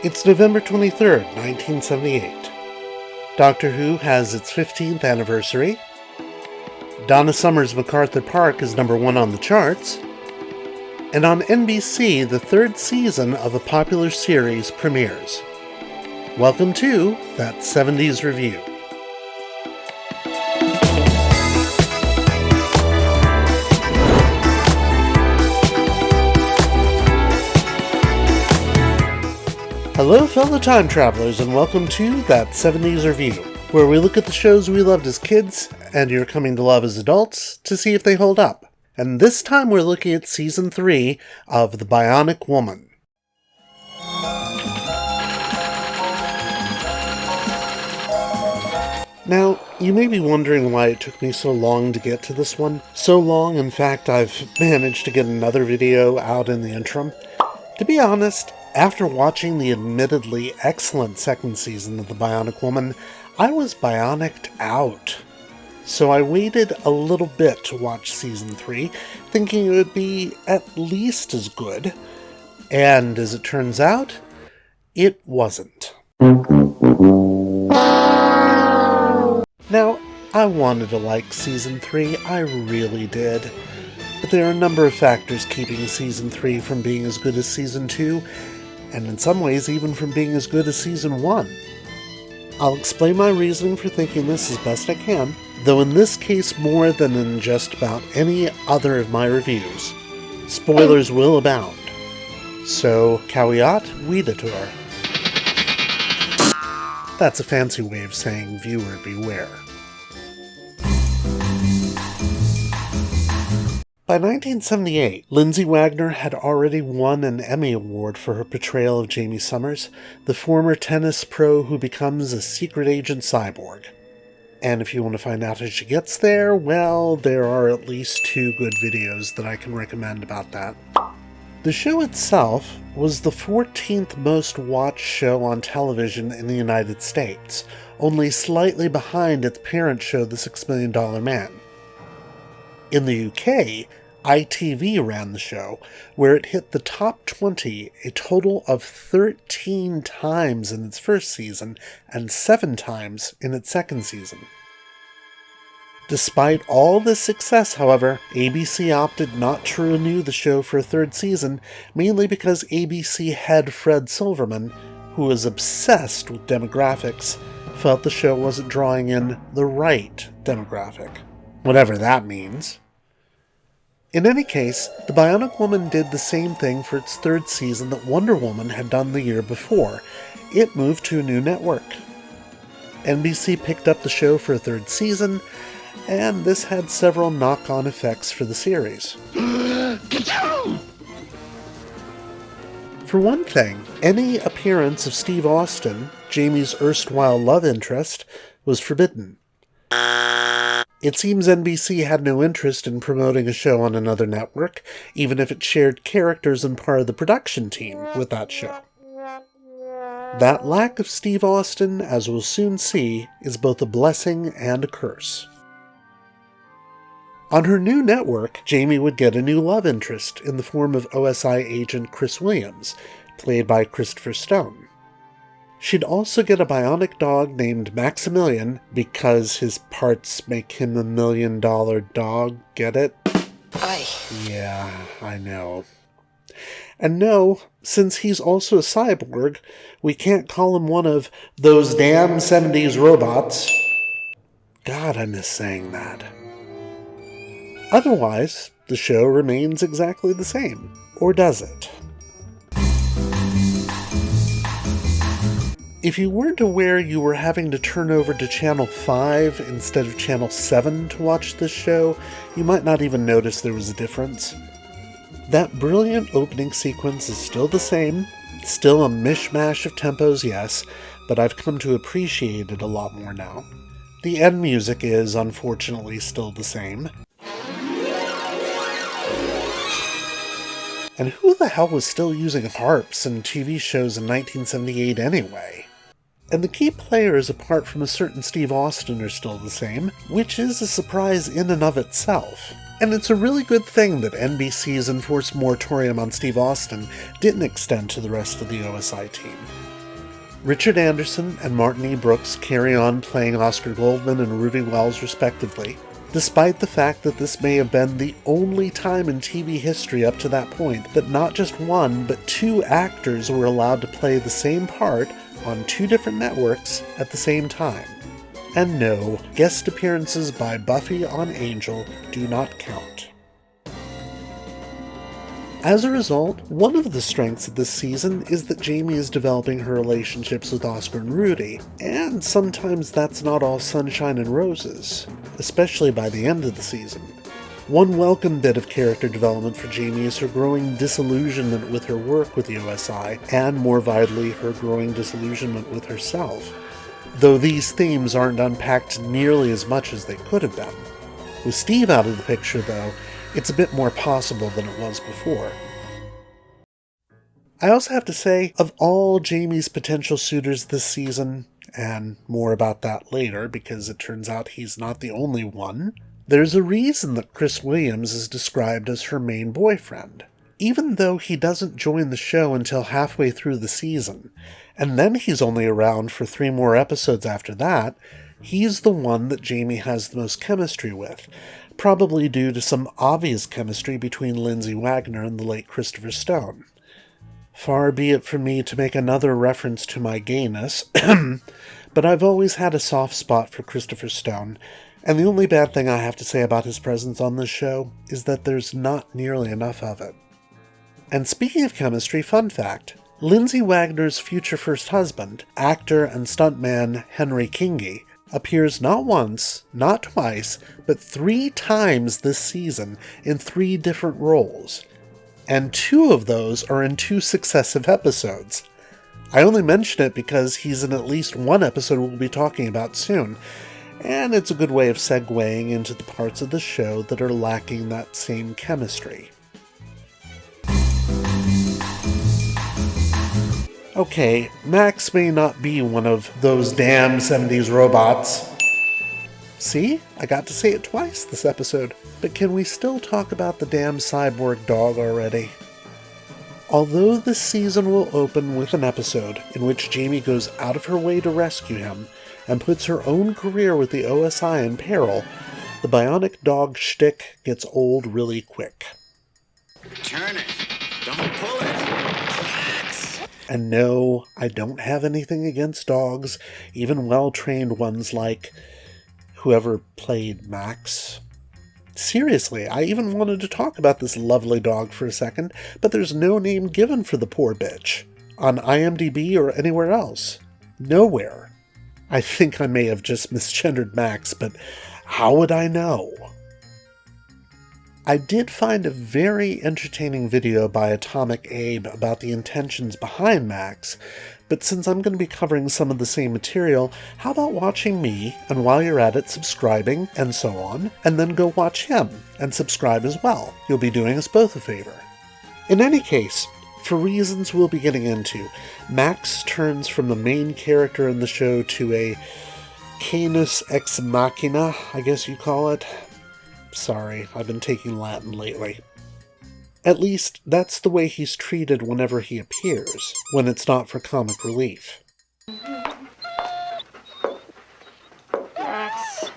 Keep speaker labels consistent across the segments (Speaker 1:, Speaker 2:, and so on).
Speaker 1: It's November 23rd, 1978. Doctor Who has its 15th anniversary. Donna Summer's MacArthur Park is number 1 on the charts. And on NBC, the 3rd season of a popular series premieres. Welcome to That 70s Review. Hello fellow time travelers, and welcome to That 70s Review, where we look at the shows we loved as kids and you're coming to love as adults to see if they hold up. And this time we're looking at Season 3 of The BIONIC Woman. Now, you may be wondering why it took me so long to get to this one. So long, in fact, I've managed to get another video out in the interim. To be honest, after watching the admittedly excellent second season of The BIONIC Woman, I was bionicked out. So I waited a little bit to watch Season 3, thinking it would be at least as good. And as it turns out, it wasn't. Now, I wanted to like Season 3, I really did. But there are a number of factors keeping Season 3 from being as good as Season 2, and in some ways even from being as good as Season 1. I'll explain my reasoning for thinking this as best I can, though in this case more than in just about any other of my reviews. Spoilers will abound. So, caveat videator. That's a fancy way of saying viewer beware. By 1978, Lindsay Wagner had already won an Emmy Award for her portrayal of Jaime Summers, the former tennis pro who becomes a secret agent cyborg. And if you want to find out how she gets there, well, there are at least 2 good videos that I can recommend about that. The show itself was the 14th most watched show on television in the United States, only slightly behind its parent show, The $6 Million Man. In the UK, ITV ran the show, where it hit the top 20 a total of 13 times in its first season and 7 times in its second season. Despite all this success, however, ABC opted not to renew the show for a 3rd season, mainly because ABC head Fred Silverman, who was obsessed with demographics, felt the show wasn't drawing in the right demographic. Whatever that means. In any case, The BIONIC Woman did the same thing for its 3rd season that Wonder Woman had done the year before. It moved to a new network. NBC picked up the show for a 3rd season, and this had several knock-on effects for the series. Get down! For one thing, any appearance of Steve Austin, Jamie's erstwhile love interest, was forbidden. It seems NBC had no interest in promoting a show on another network, even if it shared characters and part of the production team with that show. That lack of Steve Austin, as we'll soon see, is both a blessing and a curse. On her new network, Jamie would get a new love interest in the form of OSI agent Chris Williams, played by Christopher Stone. She'd also get a bionic dog named Maximilian because his parts make him $1 million dog, get it? Aye. Yeah, I know. And no, since he's also a cyborg, we can't call him one of those damn 70s robots. God, I miss saying that. Otherwise, the show remains exactly the same. Or does it? If you weren't aware you were having to turn over to Channel 5 instead of Channel 7 to watch this show, you might not even notice there was a difference. That brilliant opening sequence is still the same, still a mishmash of tempos, yes, but I've come to appreciate it a lot more now. The end music is, unfortunately, still the same. And who the hell was still using harps in TV shows in 1978 anyway? And the key players apart from a certain Steve Austin are still the same, which is a surprise in and of itself. And it's a really good thing that NBC's enforced moratorium on Steve Austin didn't extend to the rest of the OSI team. Richard Anderson and Martin E. Brooks carry on playing Oscar Goldman and Ruby Wells respectively, despite the fact that this may have been the only time in TV history up to that point that not just one, but two actors were allowed to play the same part on two different networks at the same time. And no, guest appearances by Buffy on Angel do not count. As a result, one of the strengths of this season is that Jamie is developing her relationships with Oscar and Rudy, and sometimes that's not all sunshine and roses, especially by the end of the season. One welcome bit of character development for Jamie is her growing disillusionment with her work with the OSI, and more vitally, her growing disillusionment with herself. Though these themes aren't unpacked nearly as much as they could have been. With Steve out of the picture, though, it's a bit more possible than it was before. I also have to say, of all Jamie's potential suitors this season, and more about that later because it turns out he's not the only one, there's a reason that Chris Williams is described as her main boyfriend. Even though he doesn't join the show until halfway through the season, and then he's only around for 3 more episodes after that, he's the one that Jamie has the most chemistry with, probably due to some obvious chemistry between Lindsay Wagner and the late Christopher Stone. Far be it from me to make another reference to my gayness, but I've always had a soft spot for Christopher Stone, and the only bad thing I have to say about his presence on this show is that there's not nearly enough of it. And speaking of chemistry, fun fact, Lindsay Wagner's future first husband, actor and stuntman Henry Kingi, appears not once, not twice, but 3 times this season in 3 different roles. And 2 of those are in 2 successive episodes. I only mention it because he's in at least one episode we'll be talking about soon, and it's a good way of segueing into the parts of the show that are lacking that same chemistry. Okay, Max may not be one of those damn 70s robots. See? I got to say it twice this episode. But can we still talk about the damn cyborg dog already? Although this season will open with an episode in which Jamie goes out of her way to rescue him and puts her own career with the OSI in peril, the bionic dog shtick gets old really quick.
Speaker 2: Turn it. Don't pull it.
Speaker 1: And no, I don't have anything against dogs, even well-trained ones like whoever played Max. Seriously, I even wanted to talk about this lovely dog for a second, but there's no name given for the poor bitch, on IMDb or anywhere else. Nowhere. I think I may have just misgendered Max, but how would I know? I did find a very entertaining video by Atomic Abe about the intentions behind Max, but since I'm going to be covering some of the same material, how about watching me, and while you're at it, subscribing, and so on, and then go watch him, and subscribe as well. You'll be doing us both a favor. In any case, for reasons we'll be getting into, Max turns from the main character in the show to a Canis ex machina, I guess you call it. Sorry, I've been taking Latin lately. At least, that's the way he's treated whenever he appears, when it's not for comic relief.
Speaker 3: Max.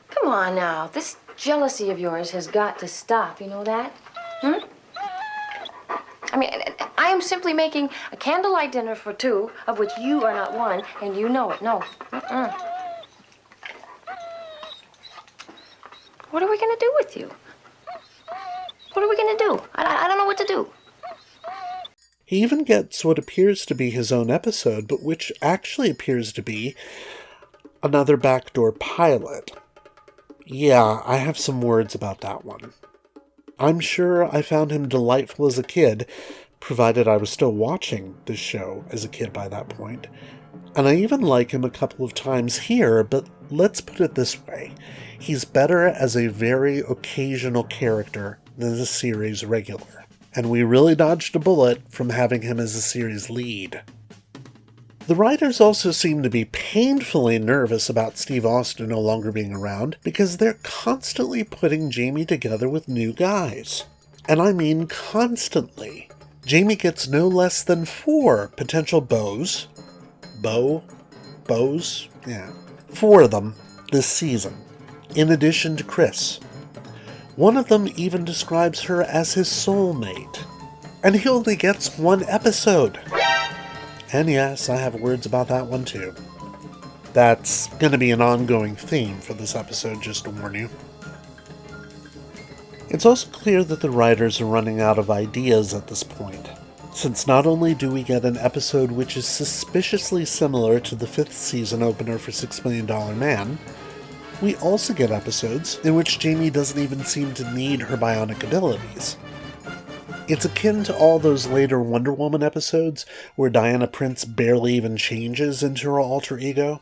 Speaker 3: Come on now. This jealousy of yours has got to stop. You know that? I mean, I am simply making a candlelight dinner for 2, of which you are not one, and you know it. No. What are we going to do with you? What are we going to do? I don't know what to do.
Speaker 1: He even gets what appears to be his own episode, but which actually appears to be another backdoor pilot. Yeah, I have some words about that one. I'm sure I found him delightful as a kid, provided I was still watching this show as a kid by that point. And I even like him a couple of times here, but let's put it this way. He's better as a very occasional character than as a series regular. And we really dodged a bullet from having him as a series lead. The writers also seem to be painfully nervous about Steve Austin no longer being around because they're constantly putting Jamie together with new guys. And I mean constantly. Jamie gets no less than 4 potential beaux. Beaux? Yeah. 4 of them this season, in addition to Chris. One of them even describes her as his soulmate. And he only gets 1 episode. And yes, I have words about that one too. That's going to be an ongoing theme for this episode, just to warn you. It's also clear that the writers are running out of ideas at this point, since not only do we get an episode which is suspiciously similar to the 5th season opener for $6 Million Man, we also get episodes in which Jamie doesn't even seem to need her bionic abilities. It's akin to all those later Wonder Woman episodes where Diana Prince barely even changes into her alter ego.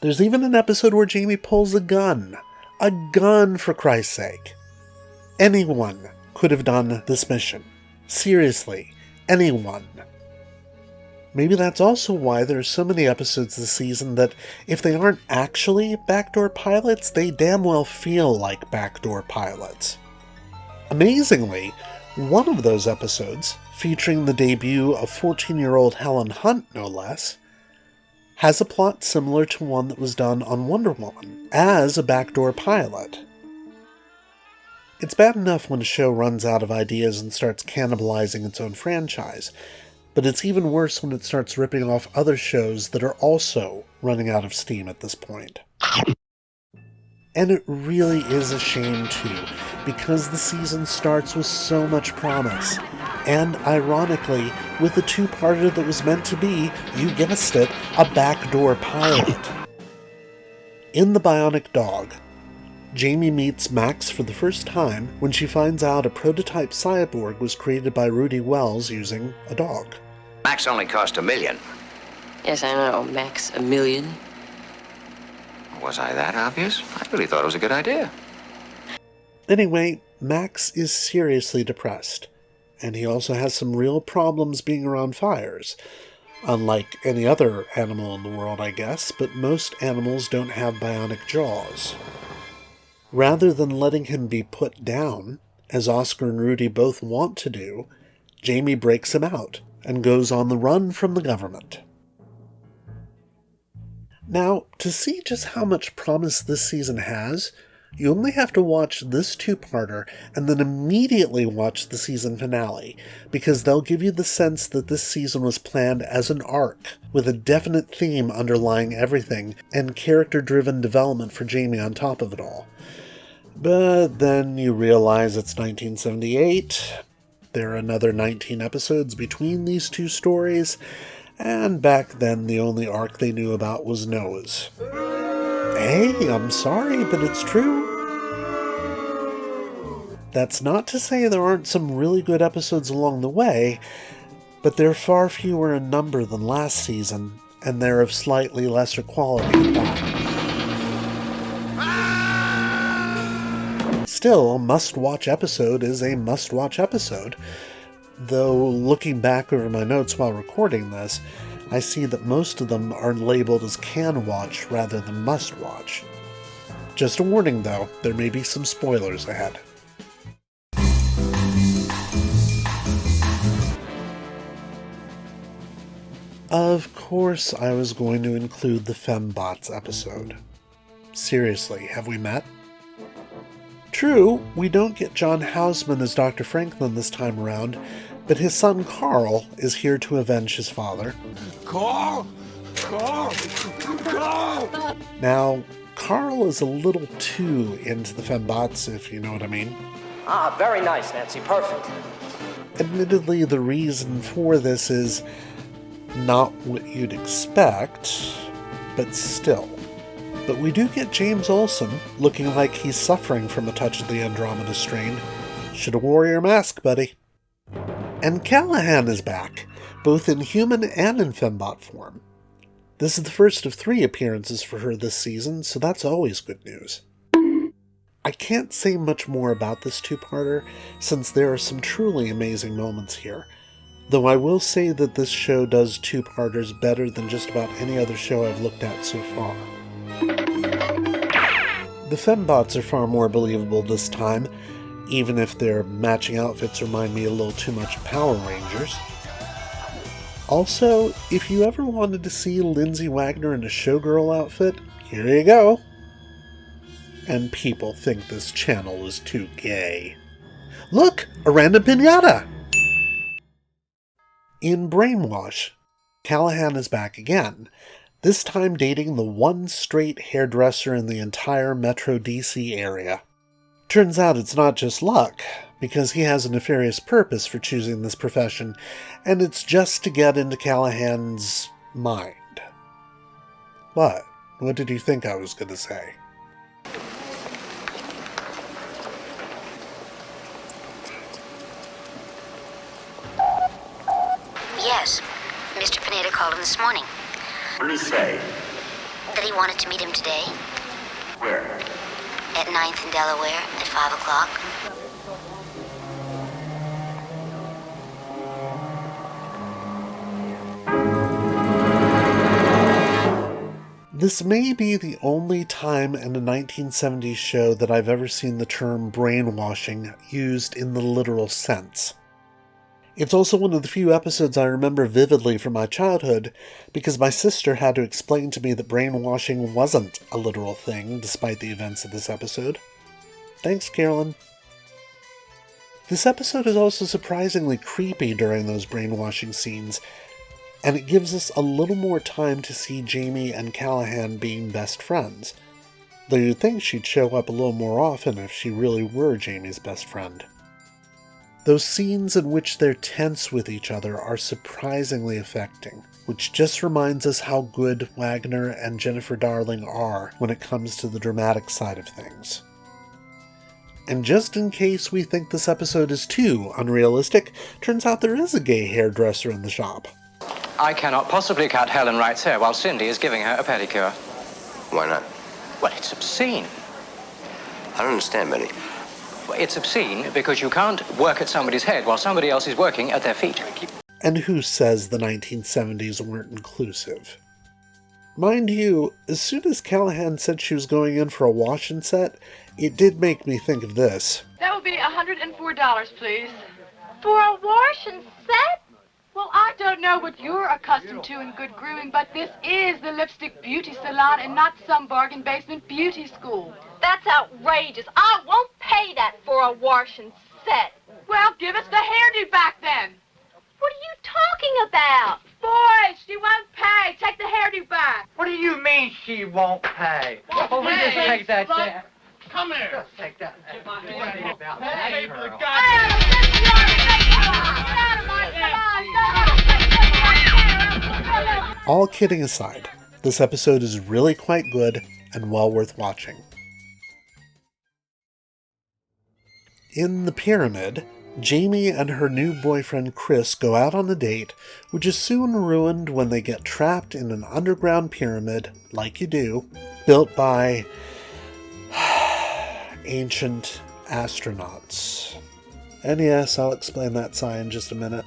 Speaker 1: There's even an episode where Jamie pulls a gun. A gun, for Christ's sake. Anyone could have done this mission. Seriously, anyone. Maybe that's also why there are so many episodes this season that, if they aren't actually backdoor pilots, they damn well feel like backdoor pilots. Amazingly, one of those episodes, featuring the debut of 14-year-old Helen Hunt no less, has a plot similar to one that was done on Wonder Woman, as a backdoor pilot. It's bad enough when a show runs out of ideas and starts cannibalizing its own franchise, but it's even worse when it starts ripping off other shows that are also running out of steam at this point. And it really is a shame too, because the season starts with so much promise, and ironically, with a 2-parter that was meant to be, you guessed it, a backdoor pilot. In The Bionic Dog, Jamie meets Max for the first time when she finds out a prototype cyborg was created by Rudy Wells using a dog.
Speaker 2: Max only cost $1 million.
Speaker 4: Yes, I know, Max, $1 million.
Speaker 2: Was I that obvious? I really thought it was a good idea.
Speaker 1: Anyway, Max is seriously depressed, and he also has some real problems being around fires. Unlike any other animal in the world, I guess, but most animals don't have bionic jaws. Rather than letting him be put down, as Oscar and Rudy both want to do, Jamie breaks him out and goes on the run from the government. Now, to see just how much promise this season has, you only have to watch this 2-parter and then immediately watch the season finale, because they'll give you the sense that this season was planned as an arc, with a definite theme underlying everything, and character-driven development for Jamie on top of it all. But then you realize it's 1978, there are another 19 episodes between these 2 stories, and back then the only arc they knew about was Noah's. Hey, I'm sorry, but it's true. That's not to say there aren't some really good episodes along the way, but they're far fewer in number than last season, and they're of slightly lesser quality at that. Still, a must-watch episode is a must-watch episode, though looking back over my notes while recording this, I see that most of them are labeled as can-watch rather than must-watch. Just a warning though, there may be some spoilers ahead. Of course I was going to include the Fembots episode. Seriously, have we met? True, we don't get John Houseman as Dr. Franklin this time around, but his son Carl is here to avenge his father.
Speaker 5: Carl! Carl! Carl!
Speaker 1: Now, Carl is a little too into the Fembots, if you know what I mean.
Speaker 6: Ah, very nice, Nancy. Perfect.
Speaker 1: Admittedly, the reason for this is not what you'd expect, but still. But we do get James Olsen, looking like he's suffering from a touch of the Andromeda strain. Should have wore your mask, buddy. And Callahan is back, both in human and in Fembot form. This is the first of 3 appearances for her this season, so that's always good news. I can't say much more about this 2-parter, since there are some truly amazing moments here, Though I will say that this show does two-parters better than just about any other show I've looked at so far. The Fembots are far more believable this time, even if their matching outfits remind me a little too much of Power Rangers. Also, if you ever wanted to see Lindsay Wagner in a showgirl outfit, here you go. And people think this channel is too gay. Look! A random piñata! In Brainwash, Callahan is back again, this time dating the one straight hairdresser in the entire Metro DC area. Turns out it's not just luck, because he has a nefarious purpose for choosing this profession, and it's just to get into Callahan's mind. What? What did you think I was going to say?
Speaker 7: Yes. Mr. Pineda called him this morning.
Speaker 8: What did he say?
Speaker 7: That he wanted to meet him today.
Speaker 8: Where?
Speaker 7: At 9th in Delaware at 5 o'clock.
Speaker 1: This may be the only time in a 1970s show that I've ever seen the term brainwashing used in the literal sense. It's also one of the few episodes I remember vividly from my childhood, because my sister had to explain to me that brainwashing wasn't a literal thing, despite the events of this episode. Thanks, Carolyn. This episode is also surprisingly creepy during those brainwashing scenes, and it gives us a little more time to see Jamie and Callahan being best friends, though you'd think she'd show up a little more often if she really were Jamie's best friend. Those scenes in which they're tense with each other are surprisingly affecting, which just reminds us how good Wagner and Jennifer Darling are when it comes to the dramatic side of things. And just in case we think this episode is too unrealistic, turns out there is a gay hairdresser in the shop.
Speaker 6: I cannot possibly cut Helen Wright's hair while Cindy is giving her a pedicure.
Speaker 2: Why not?
Speaker 6: Well, it's obscene.
Speaker 2: I don't understand, Benny.
Speaker 6: It's obscene because you can't work at somebody's head while somebody else is working at their feet.
Speaker 1: And who says the 1970s weren't inclusive? Mind you, as soon as Callahan said she was going in for a wash-and set, it did make me think of this.
Speaker 9: That would be $104, please.
Speaker 3: For a wash and set?
Speaker 9: Well, I don't know what you're accustomed to in good grooming, but this is the Lipstick Beauty Salon and not some bargain basement beauty school.
Speaker 3: That's outrageous. I won't pay that for a wash and set.
Speaker 9: Well, give us the hairdo back then.
Speaker 3: What are you talking about?
Speaker 9: Boys, she won't pay. Take the hairdo back.
Speaker 10: What do you mean she won't pay?
Speaker 9: Won't
Speaker 10: we
Speaker 9: pay.
Speaker 10: just take that down.
Speaker 5: Come here.
Speaker 10: Just take that.
Speaker 5: Hey, for the
Speaker 1: All kidding aside, this episode is really quite good and well worth watching. In the pyramid, Jamie and her new boyfriend Chris go out on a date, which is soon ruined when they get trapped in an underground pyramid, like you do, built by ancient astronauts. And yes, I'll explain that sign in just a minute.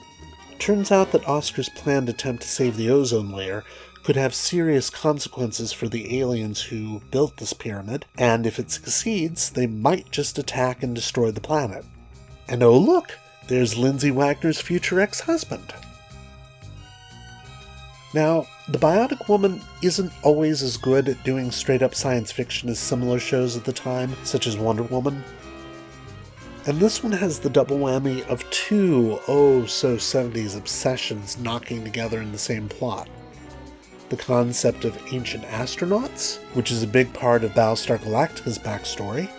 Speaker 1: Turns out that Oscar's planned attempt to save the ozone layer could have serious consequences for the aliens who built this pyramid, and if it succeeds, they might just attack and destroy the planet. And oh look, there's Lindsay Wagner's future ex-husband. Now, The BIONIC Woman isn't always as good at doing straight-up science fiction as similar shows at the time, such as Wonder Woman. And this one has the double whammy of two oh-so-70s obsessions knocking together in the same plot. The concept of ancient astronauts, which is a big part of Battlestar Galactica's backstory.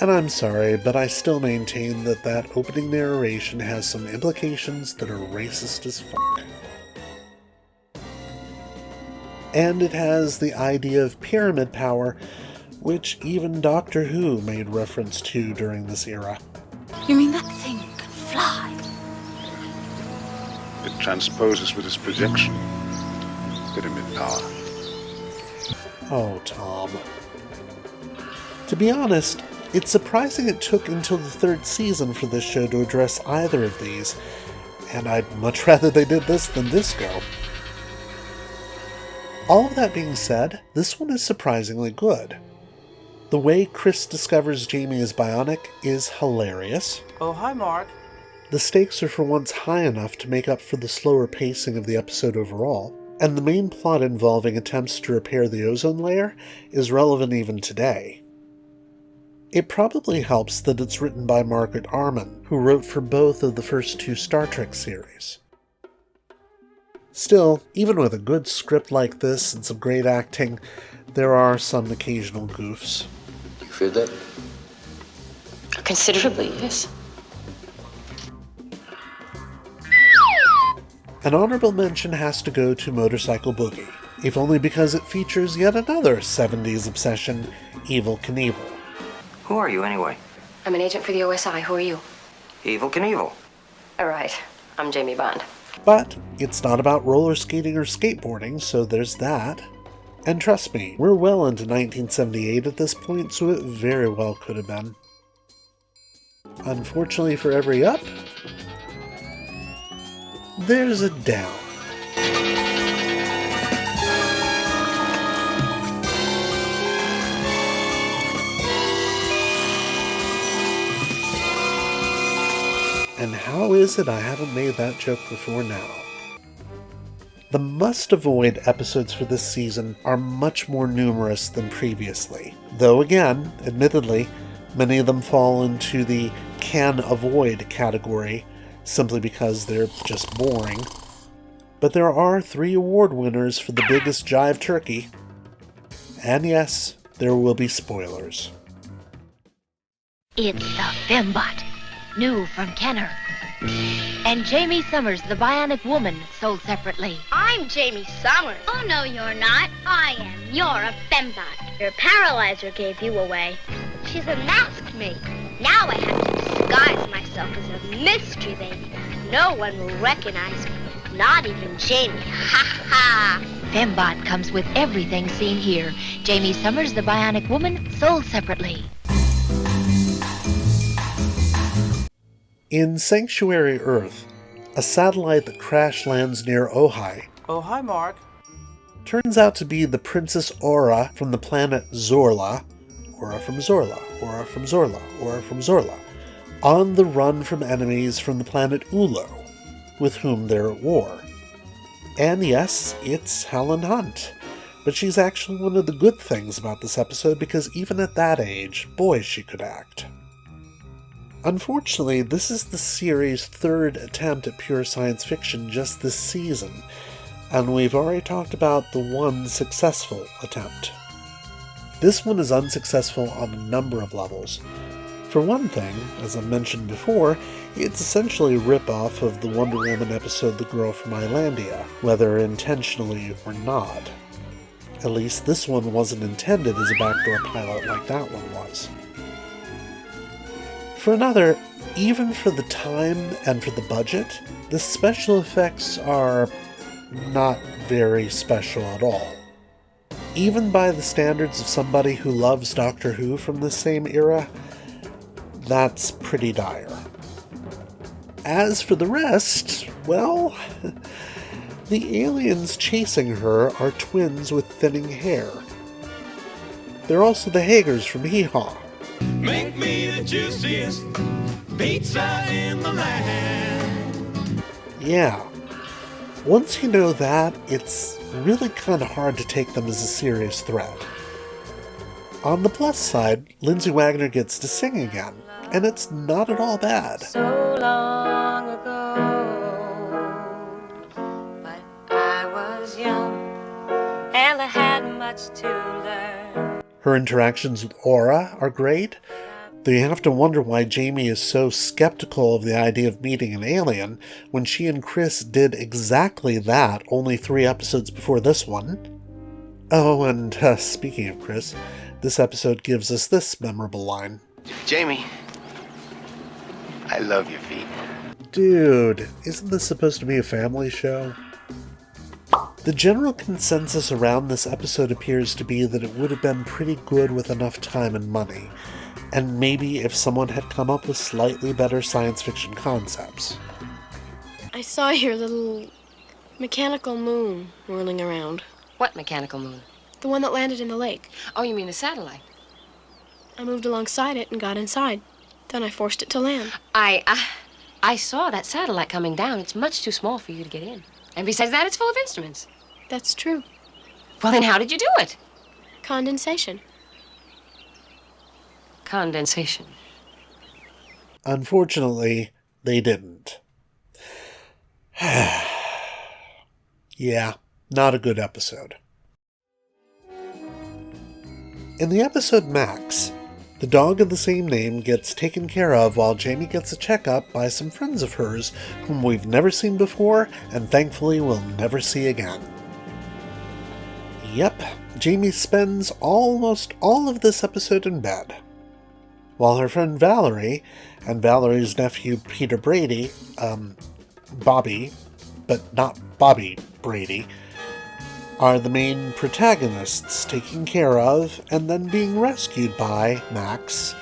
Speaker 1: And I'm sorry, but I still maintain that that opening narration has some implications that are racist as fuck. And it has the idea of pyramid power, which even Doctor Who made reference to during this era.
Speaker 7: You mean that thing can fly?
Speaker 11: It transposes with its projection. Pyramid power.
Speaker 1: Oh, Tom. To be honest, it's surprising it took until the third season for this show to address either of these, and I'd much rather they did this than disco. All of that being said, this one is surprisingly good. The way Chris discovers Jamie is bionic is hilarious.
Speaker 10: Oh, hi, Mark.
Speaker 1: The stakes are for once high enough to make up for the slower pacing of the episode overall, and the main plot involving attempts to repair the ozone layer is relevant even today. It probably helps that it's written by Margaret Arman, who wrote for both of the first two Star Trek series. Still, even with a good script like this and some great acting, there are some occasional goofs.
Speaker 2: You feel that?
Speaker 4: Considerably, yes.
Speaker 1: An honorable mention has to go to Motorcycle Boogie, if only because it features yet another 70s obsession, Evel Knievel.
Speaker 2: Who are you, anyway?
Speaker 3: I'm an agent for the OSI. Who are you?
Speaker 2: Evel Knievel.
Speaker 3: All right. I'm Jamie Bond.
Speaker 1: But it's not about roller skating or skateboarding, so there's that. And trust me, we're well into 1978 at this point, so it very well could have been. Unfortunately for every up, there's a down. And how is it I haven't made that joke before now? The must-avoid episodes for this season are much more numerous than previously, though again, admittedly, many of them fall into the can-avoid category, simply because they're just boring. But there are 3 award winners for the biggest jive turkey. And yes, there will be spoilers.
Speaker 12: It's the Fembot, new from Kenner. And Jaime Summers, the Bionic Woman, sold separately.
Speaker 13: I'm Jaime Summers. Oh, no, you're not. I am. You're a Fembot. Your paralyzer gave you away. She's unmasked me. Now I have to disguise myself as a mystery baby. No one will recognize me. Not even Jamie. Ha ha!
Speaker 12: Fembot comes with everything seen here. Jaime Summers, the Bionic Woman, sold separately.
Speaker 1: In Sanctuary Earth, a satellite that crash lands near Ojai
Speaker 10: Oh, hi, Mark.
Speaker 1: turns out to be the Princess Aura from the planet Zorla, Aura from Zorla, Aura from Zorla, Aura from Zorla, on the run from enemies from the planet Ulo, with whom they're at war. And yes, it's Helen Hunt, but she's actually one of the good things about this episode because even at that age, boy, she could act. Unfortunately, this is the series' 3rd attempt at pure science fiction just this season, and we've already talked about the one successful attempt. This one is unsuccessful on a number of levels. For one thing, as I mentioned before, it's essentially a rip-off of the Wonder Woman episode The Girl from Islandia, whether intentionally or not. At least this one wasn't intended as a backdoor pilot like that one was. For another, even for the time and for the budget, the special effects are not very special at all. Even by the standards of somebody who loves Doctor Who from the same era, that's pretty dire. As for the rest, well, the aliens chasing her are twins with thinning hair. They're also the Hagers from Hee Haw.
Speaker 14: Make me the juiciest pizza in the land.
Speaker 1: Yeah. Once you know that, it's really kind of hard to take them as a serious threat. On the plus side, Lindsay Wagner gets to sing again, and it's not at all bad.
Speaker 15: So long ago, but I was young, and I had much to learn.
Speaker 1: Her interactions with Aura are great, though you have to wonder why Jamie is so skeptical of the idea of meeting an alien when she and Chris did exactly that only 3 episodes before this one. Oh, and speaking of Chris, this episode gives us this memorable line.
Speaker 2: Jamie, I love your feet.
Speaker 1: Dude, isn't this supposed to be a family show? The general consensus around this episode appears to be that it would have been pretty good with enough time and money, and maybe if someone had come up with slightly better science fiction concepts.
Speaker 13: I
Speaker 16: I saw your little mechanical moon whirling around.
Speaker 4: What mechanical moon?
Speaker 16: The one that landed in the lake.
Speaker 4: Oh, you mean the satellite?
Speaker 16: I moved alongside it and got inside. Then I forced it to land.
Speaker 4: I saw that satellite coming down. It's much too small for you to get in. And besides that, it's full of instruments.
Speaker 16: That's true.
Speaker 4: Well, then how did you do it?
Speaker 16: Condensation.
Speaker 4: Condensation.
Speaker 1: Unfortunately, they didn't. Yeah, not a good episode. In the episode Max, the dog of the same name gets taken care of while Jamie gets a checkup by some friends of hers whom we've never seen before and thankfully will never see again. Yep, Jamie spends almost all of this episode in bed, while her friend Valerie and Valerie's nephew Peter Brady, Bobby, but not Bobby Brady, are the main protagonists taken care of and then being rescued by Max,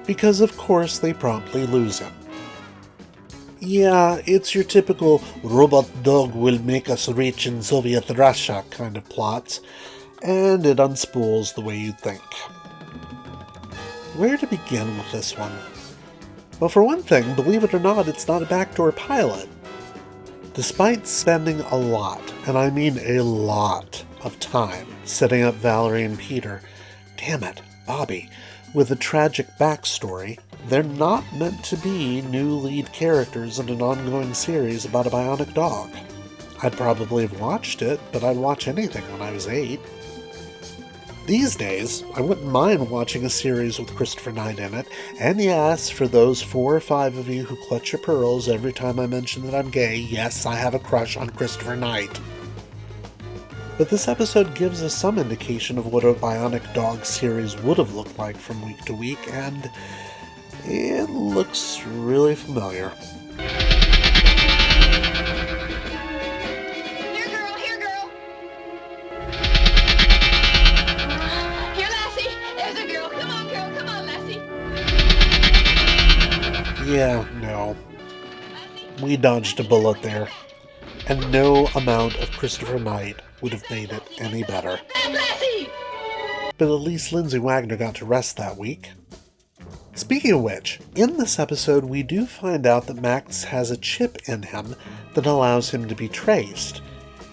Speaker 1: because of course they promptly lose him. Yeah, it's your typical robot dog will make us rich in Soviet Russia kind of plots, and it unspools the way you'd think. Where to begin with this one? Well, for one thing, believe it or not, it's not a backdoor pilot. Despite spending a lot, and I mean a lot, of time setting up Valerie and Peter, damn it, Bobby, with a tragic backstory, they're not meant to be new lead characters in an ongoing series about a bionic dog. I'd probably have watched it, but I'd watch anything when I was 8. These days, I wouldn't mind watching a series with Christopher Knight in it, and yes, for those 4 or 5 of you who clutch your pearls every time I mention that I'm gay, yes, I have a crush on Christopher Knight. But this episode gives us some indication of what a bionic dog series would have looked like from week to week, and it looks really familiar. Yeah, no. We dodged a bullet there. And no amount of Christopher Knight would have made it any better. But at least Lindsay Wagner got to rest that week. Speaking of which, in this episode we do find out that Max has a chip in him that allows him to be traced,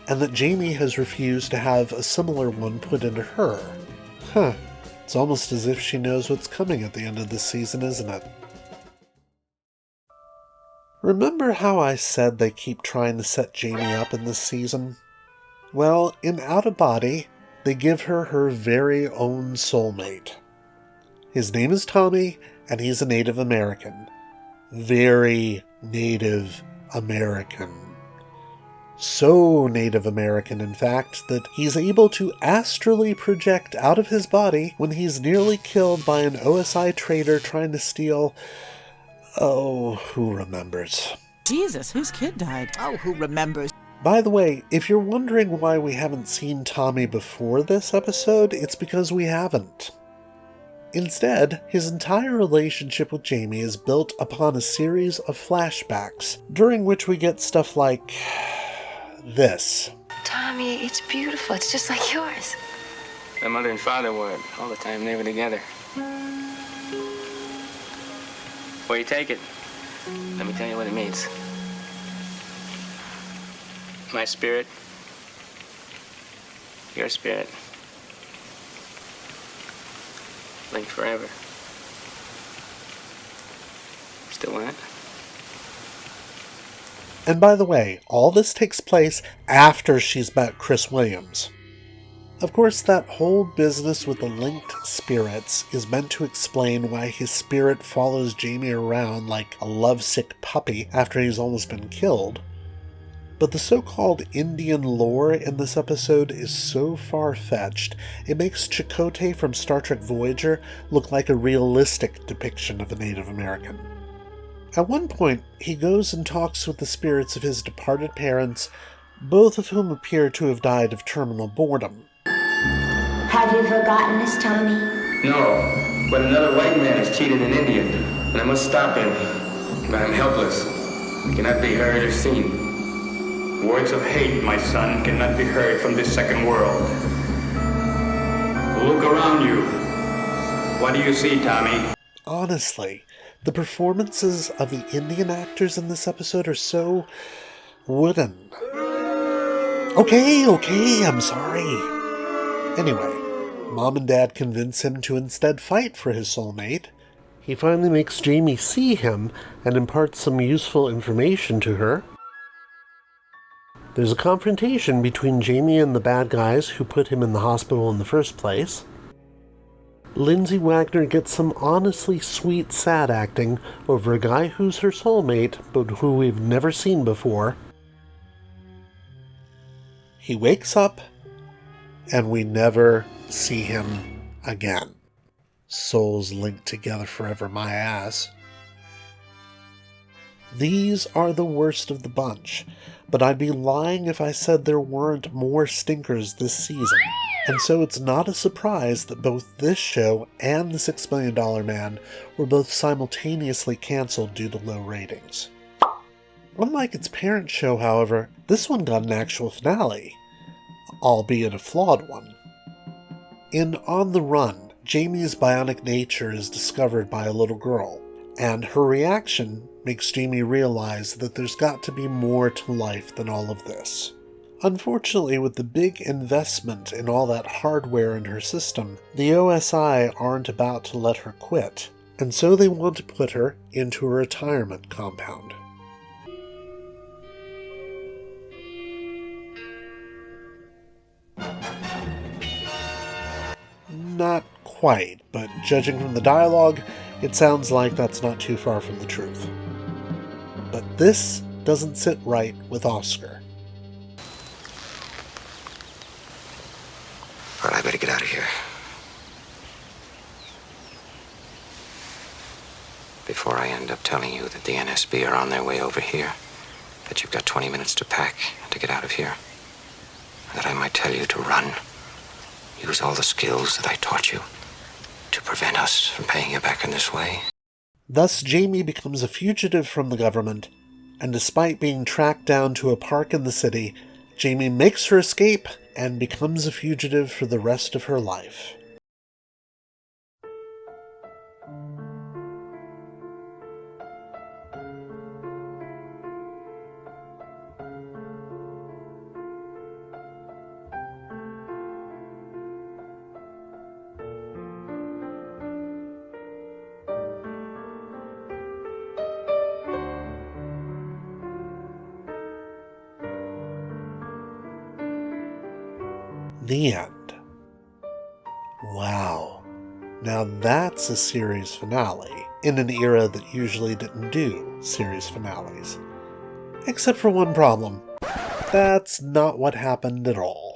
Speaker 1: and that Jamie has refused to have a similar one put into her. Huh. It's almost as if she knows what's coming at the end of this season, isn't it? Remember how I said they keep trying to set Jamie up in this season? Well, in Out of Body, they give her her very own soulmate. His name is Tommy, and he's a Native American. Very Native American. So Native American, in fact, that he's able to astrally project out of his body when he's nearly killed by an OSI traitor trying to steal... Oh, who remembers?
Speaker 17: Jesus, whose kid died? Oh, who remembers?
Speaker 1: By the way, if you're wondering why we haven't seen Tommy before this episode, it's because we haven't. Instead, his entire relationship with Jamie is built upon a series of flashbacks, during which we get stuff like this.
Speaker 3: Tommy, it's beautiful. It's just like yours.
Speaker 18: My mother and father were all the time. They were together. Where you take it, let me tell you what it means. My spirit, your spirit, linked forever. Still want it?
Speaker 1: And by the way, all this takes place after she's met Chris Williams. Of course, that whole business with the linked spirits is meant to explain why his spirit follows Jamie around like a lovesick puppy after he's almost been killed. But the so-called Indian lore in this episode is so far-fetched, it makes Chakotay from Star Trek Voyager look like a realistic depiction of a Native American. At one point, he goes and talks with the spirits of his departed parents, both of whom appear to have died of terminal boredom.
Speaker 19: Have you forgotten us, Tommy?
Speaker 18: No, but another white man has cheated in India, and I must stop him. But I'm helpless.
Speaker 20: cannot be heard or seen. Words of hate, my son, cannot be heard from this second world. Look around you. What do you see, Tommy?
Speaker 1: Honestly, the performances of the Indian actors in this episode are so wooden. Okay, I'm sorry. Anyway, Mom and Dad convince him to instead fight for his soulmate. He finally makes Jamie see him and imparts some useful information to her. There's a confrontation between Jamie and the bad guys who put him in the hospital in the first place. Lindsay Wagner gets some honestly sweet sad acting over a guy who's her soulmate, but who we've never seen before. He wakes up, and we never see him again. Souls linked together forever, my ass. These are the worst of the bunch, but I'd be lying if I said there weren't more stinkers this season. And so it's not a surprise that both this show and The $6 Million Man were both simultaneously cancelled due to low ratings. Unlike its parent show, however, this one got an actual finale, albeit a flawed one. In On the Run, Jamie's bionic nature is discovered by a little girl, and her reaction makes Jamie realize that there's got to be more to life than all of this. Unfortunately, with the big investment in all that hardware in her system, the OSI aren't about to let her quit, and so they want to put her into a retirement compound. Not quite, but judging from the dialogue, it sounds like that's not too far from the truth. But this doesn't sit right with Oscar.
Speaker 2: All right, I better get out of here. Before I end up telling you that the NSB are on their way over here, that you've got 20 minutes to pack and to get out of here, and that I might tell you to run. Use all the skills that I taught you to prevent us from paying you back in this way.
Speaker 1: Thus, Jamie becomes a fugitive from the government, and despite being tracked down to a park in the city, Jamie makes her escape and becomes a fugitive for the rest of her life. The end. Wow. Now that's a series finale, in an era that usually didn't do series finales. Except for one problem. That's not what happened at all.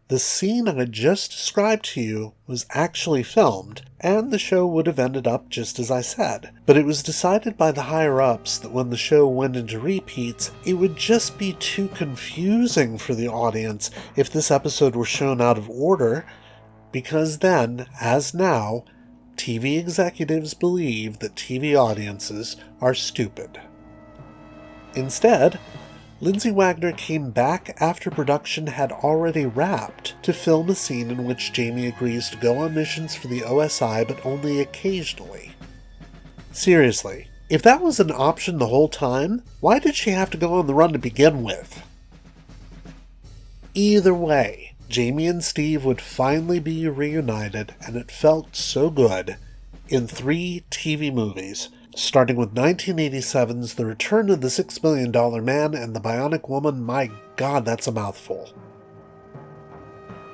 Speaker 1: The scene I just described to you was actually filmed, and the show would have ended up just as I said. But it was decided by the higher-ups that when the show went into repeats, it would just be too confusing for the audience if this episode were shown out of order, because then, as now, TV executives believe that TV audiences are stupid. Instead, Lindsay Wagner came back after production had already wrapped to film a scene in which Jamie agrees to go on missions for the OSI, but only occasionally. Seriously, if that was an option the whole time, why did she have to go on the run to begin with? Either way, Jamie and Steve would finally be reunited, and it felt so good, in 3 TV movies, starting with 1987's The Return of the $6 Million Man and The Bionic Woman. My God, that's a mouthful.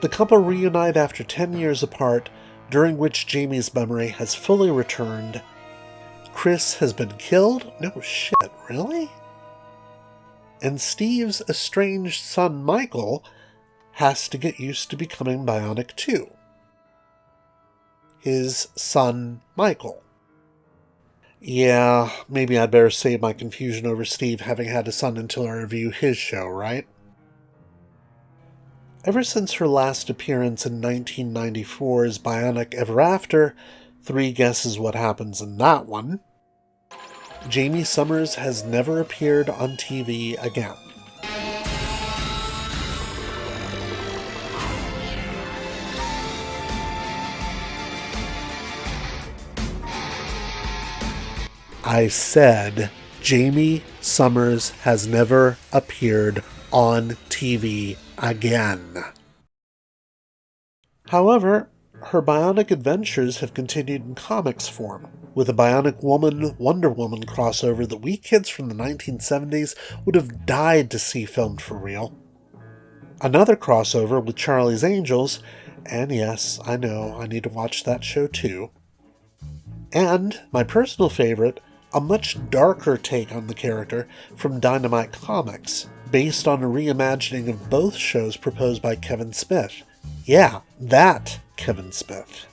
Speaker 1: The couple reunite after 10 years apart, during which Jamie's memory has fully returned. Chris has been killed? No shit, really? And Steve's estranged son Michael has to get used to becoming bionic too. His son Michael. Yeah, maybe I'd better save my confusion over Steve having had a son until I review his show, right? Ever since her last appearance in 1994's Bionic Ever After, 3 guesses what happens in that one. Jaime Summers has never appeared on TV again. I said Jaime Summers has never appeared on TV again. However, her bionic adventures have continued in comics form, with a BIONIC Woman Wonder Woman crossover that we kids from the 1970s would have died to see filmed for real. Another crossover with Charlie's Angels, and yes, I know, I need to watch that show too. And, my personal favorite, a much darker take on the character from Dynamite Comics, based on a reimagining of both shows proposed by Kevin Smith. Yeah, that Kevin Smith.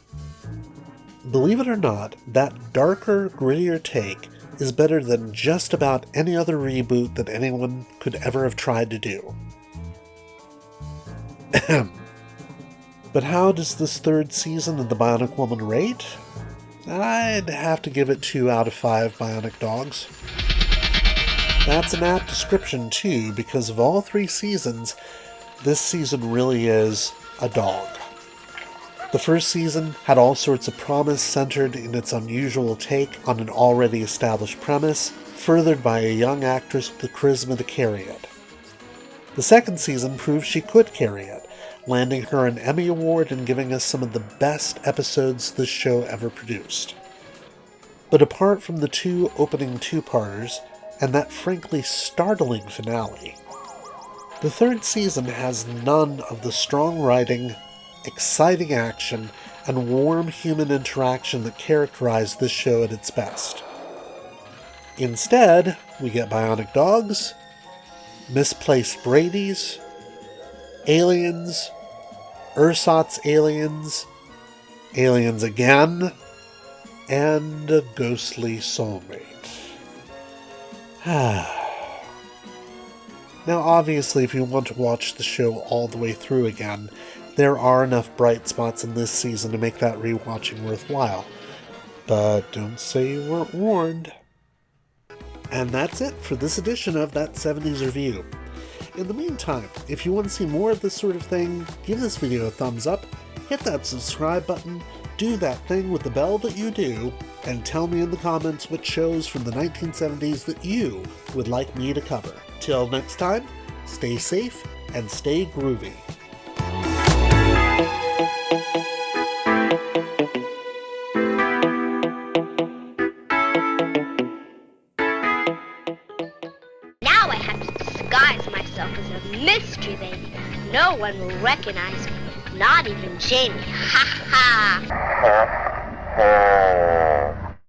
Speaker 1: Believe it or not, that darker, grittier take is better than just about any other reboot that anyone could ever have tried to do. But how does this third season of The BIONIC Woman rate? I'd have to give it 2 out of 5 bionic dogs. That's an apt description too, because of all 3 seasons, this season really is a dog. The first season had all sorts of promise centered in its unusual take on an already established premise, furthered by a young actress with the charisma to carry it. The second season proved she could carry it, landing her an Emmy Award and giving us some of the best episodes this show ever produced. But apart from the 2 opening 2-parters, and that frankly startling finale, the third season has none of the strong writing, exciting action, and warm human interaction that characterize this show at its best. Instead, we get bionic dogs, misplaced Bradys, aliens, ersatz aliens, aliens again, and a ghostly soulmate. Now obviously, if you want to watch the show all the way through again, there are enough bright spots in this season to make that rewatching worthwhile. But don't say you weren't warned. And that's it for this edition of That 70s Review. In the meantime, if you want to see more of this sort of thing, give this video a thumbs up, hit that subscribe button, do that thing with the bell that you do, and tell me in the comments which shows from the 1970s that you would like me to cover. Till next time, stay safe and stay groovy.
Speaker 13: Now I have to disguise myself as a mystery lady. No one will recognize me, not even Jamie. Ha ha!